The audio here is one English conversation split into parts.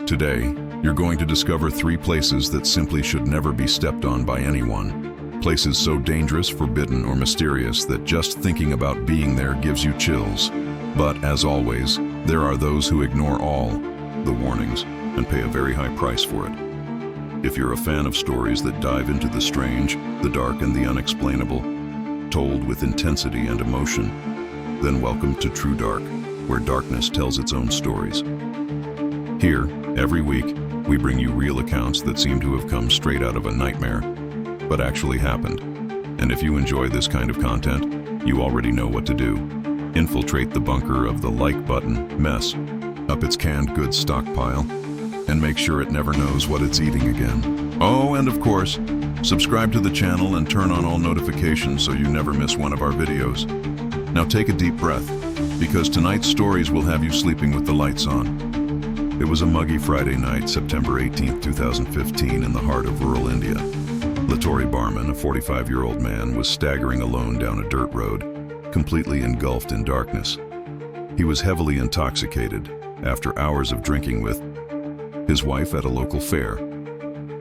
Today, you're going to discover 3 places that simply should never be stepped on by anyone. Places so dangerous, forbidden, or mysterious that just thinking about being there gives you chills. But as always, there are those who ignore all the warnings and pay a very high price for it. If you're a fan of stories that dive into the strange, the dark, and the unexplainable, told with intensity and emotion, then welcome to True Dark, where darkness tells its own stories. Here, every week, we bring you real accounts that seem to have come straight out of a nightmare, but actually happened. And if you enjoy this kind of content, you already know what to do. Infiltrate the bunker of the like button mess up its canned goods stockpile, and make sure it never knows what it's eating again. Oh, and of course, subscribe to the channel and turn on all notifications so you never miss one of our videos. Now take a deep breath, because tonight's stories will have you sleeping with the lights on. It was a muggy Friday night, September 18, 2015, in the heart of rural India. Latori Barman, a 45-year-old man, was staggering alone down a dirt road, completely engulfed in darkness. He was heavily intoxicated after hours of drinking with his wife at a local fair.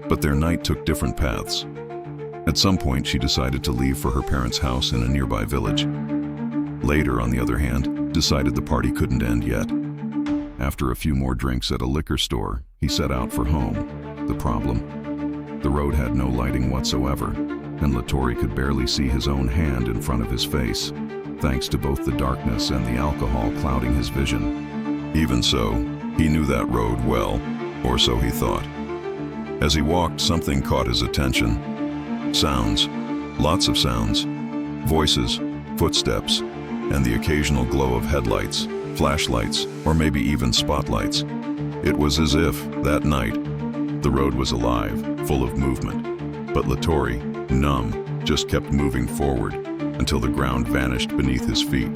But their night took different paths. At some point, she decided to leave for her parents' house in a nearby village. Later, on the other hand, decided the party couldn't end yet. After a few more drinks at a liquor store, he set out for home. The problem? The road had no lighting whatsoever, and Latori could barely see his own hand in front of his face, thanks to both the darkness and the alcohol clouding his vision. Even so, he knew that road well, or so he thought. As he walked, something caught his attention. Sounds. Lots of sounds. Voices, footsteps, and the occasional glow of headlights, flashlights, or maybe even spotlights. It was as if, that night, the road was alive, full of movement. But Latori, numb, just kept moving forward until the ground vanished beneath his feet.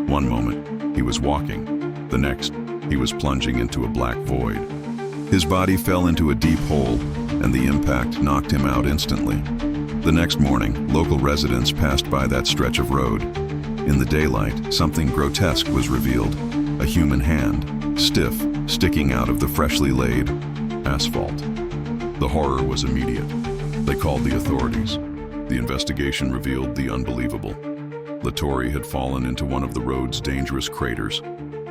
One moment, he was walking. The next, he was plunging into a black void. His body fell into a deep hole, and the impact knocked him out instantly. The next morning, local residents passed by that stretch of road. In the daylight, something grotesque was revealed. A human hand, stiff, sticking out of the freshly laid asphalt. The horror was immediate. They called the authorities. The investigation revealed the unbelievable. Latori had fallen into one of the road's dangerous craters,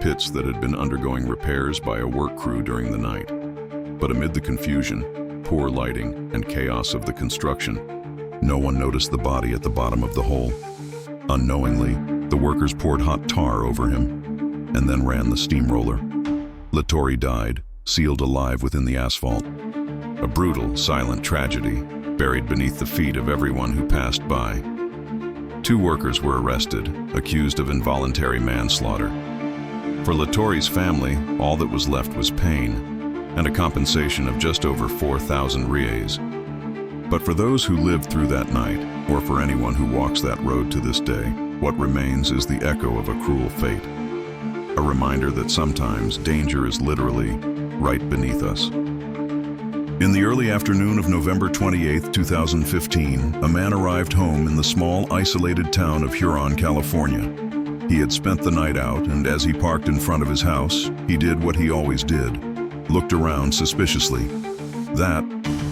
pits that had been undergoing repairs by a work crew during the night. But amid the confusion, poor lighting, and chaos of the construction, no one noticed the body at the bottom of the hole. Unknowingly, the workers poured hot tar over him, and then ran the steamroller. Latori died, sealed alive within the asphalt. A brutal, silent tragedy, buried beneath the feet of everyone who passed by. 2 workers were arrested, accused of involuntary manslaughter. For Latori's family, all that was left was pain, and a compensation of just over 4,000 rials. But for those who lived through that night, or for anyone who walks that road to this day, what remains is the echo of a cruel fate. A reminder that sometimes danger is literally right beneath us. In the early afternoon of November 28, 2015, a man arrived home in the small, isolated town of Huron, California. He had spent the night out, and as he parked in front of his house, he did what he always did, looked around suspiciously. That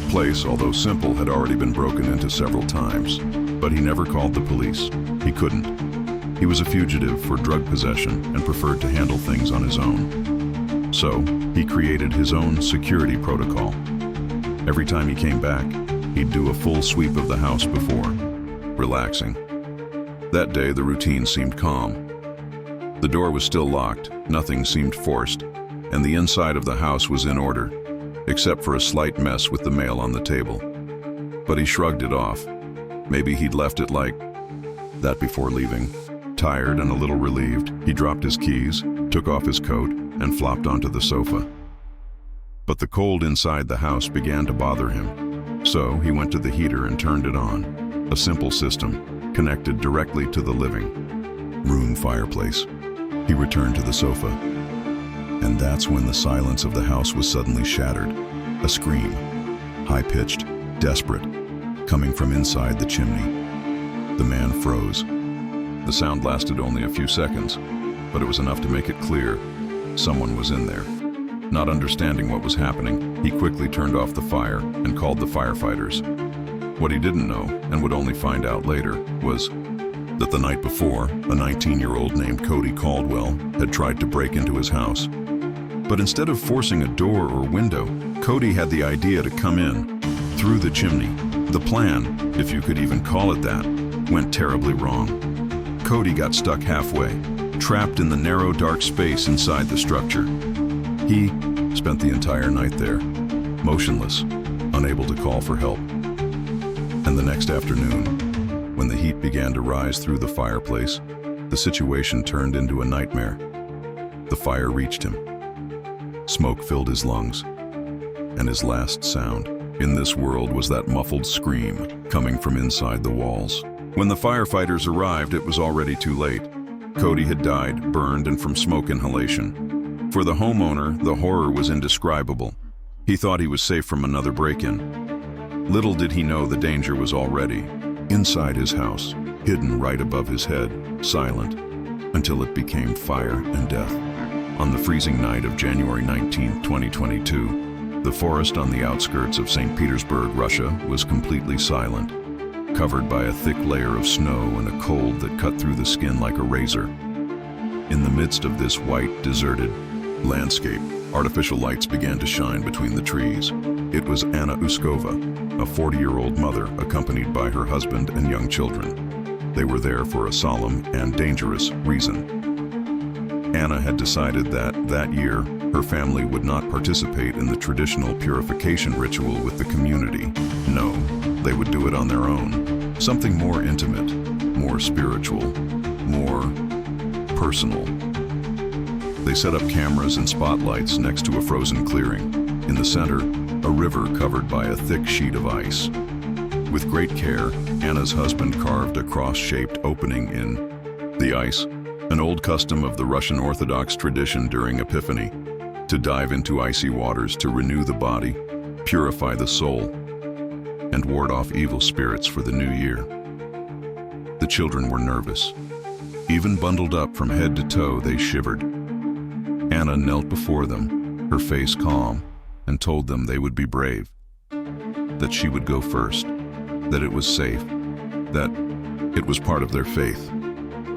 place, although simple, had already been broken into several times, but he never called the police. He couldn't. He was a fugitive for drug possession and preferred to handle things on his own. So, he created his own security protocol. Every time he came back, he'd do a full sweep of the house before, relaxing. That day, the routine seemed calm. The door was still locked, nothing seemed forced, and the inside of the house was in order, except for a slight mess with the mail on the table. But he shrugged it off. Maybe he'd left it like that before leaving. Tired and a little relieved, he dropped his keys, took off his coat, and flopped onto the sofa. But the cold inside the house began to bother him. So he went to the heater and turned it on. A simple system, connected directly to the living room fireplace. He returned to the sofa. And that's when the silence of the house was suddenly shattered. A scream, high-pitched, desperate, coming from inside the chimney. The man froze. The sound lasted only a few seconds, but it was enough to make it clear someone was in there. Not understanding what was happening, he quickly turned off the fire and called the firefighters. What he didn't know, and would only find out later, was that the night before, a 19-year-old named Cody Caldwell had tried to break into his house. But instead of forcing a door or window, Cody had the idea to come in through the chimney. The plan, if you could even call it that, went terribly wrong. Cody got stuck halfway, trapped in the narrow, dark space inside the structure. He spent the entire night there, motionless, unable to call for help. And the next afternoon, when the heat began to rise through the fireplace, the situation turned into a nightmare. The fire reached him. Smoke filled his lungs, and his last sound in this world was that muffled scream coming from inside the walls. When the firefighters arrived, it was already too late. Cody had died, burned, and from smoke inhalation. For the homeowner, the horror was indescribable. He thought he was safe from another break-in. Little did he know the danger was already inside his house, hidden right above his head, silent, until it became fire and death. On the freezing night of January 19, 2022, the forest on the outskirts of St. Petersburg, Russia, was completely silent, covered by a thick layer of snow and a cold that cut through the skin like a razor. In the midst of this white, deserted landscape, artificial lights began to shine between the trees. It was Anna Uskova, a 40-year-old mother accompanied by her husband and young children. They were there for a solemn and dangerous reason. Anna had decided that year, her family would not participate in the traditional purification ritual with the community. No, they would do it on their own. Something more intimate, more spiritual, more personal. They set up cameras and spotlights next to a frozen clearing. In the center, a river covered by a thick sheet of ice. With great care, Anna's husband carved a cross-shaped opening in the ice, an old custom of the Russian Orthodox tradition during Epiphany, to dive into icy waters to renew the body, purify the soul, and ward off evil spirits for the new year. The children were nervous. Even bundled up from head to toe, they shivered. Anna knelt before them, her face calm, and told them they would be brave, that she would go first, that it was safe, that it was part of their faith.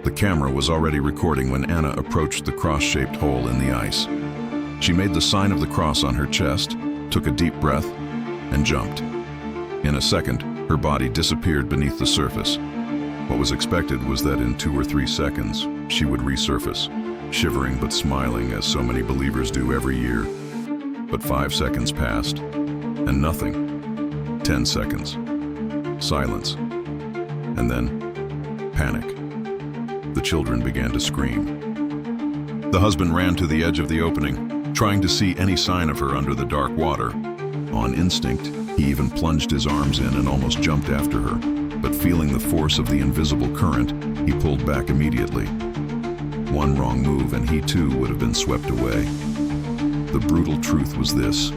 The camera was already recording when Anna approached the cross-shaped hole in the ice. She made the sign of the cross on her chest, took a deep breath, and jumped. In a second, her body disappeared beneath the surface. What was expected was that in 2 or 3 seconds, she would resurface, shivering but smiling as so many believers do every year. But 5 seconds passed, and nothing. 10 seconds. Silence. And then, panic. The children began to scream. The husband ran to the edge of the opening, trying to see any sign of her under the dark water. On instinct, he even plunged his arms in and almost jumped after her, but feeling the force of the invisible current, he pulled back immediately. One wrong move and he too would have been swept away. The brutal truth was this: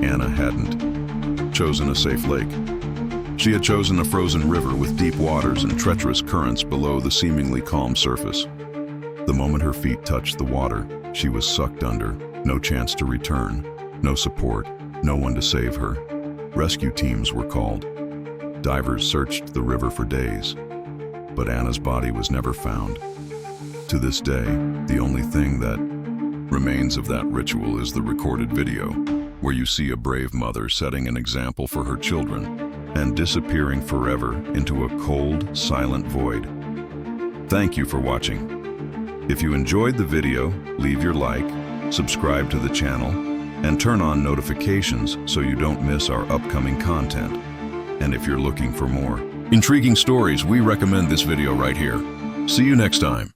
Anna hadn't chosen a safe lake. She had chosen a frozen river with deep waters and treacherous currents below the seemingly calm surface. The moment her feet touched the water, she was sucked under. No chance to return, no support, no one to save her. Rescue teams were called. Divers searched the river for days, but Anna's body was never found. To this day, the only thing that remains of that ritual is the recorded video, where you see a brave mother setting an example for her children and disappearing forever into a cold, silent void. Thank you for watching. If you enjoyed the video, leave your like, subscribe to the channel, and turn on notifications so you don't miss our upcoming content. And if you're looking for more intriguing stories, we recommend this video right here. See you next time.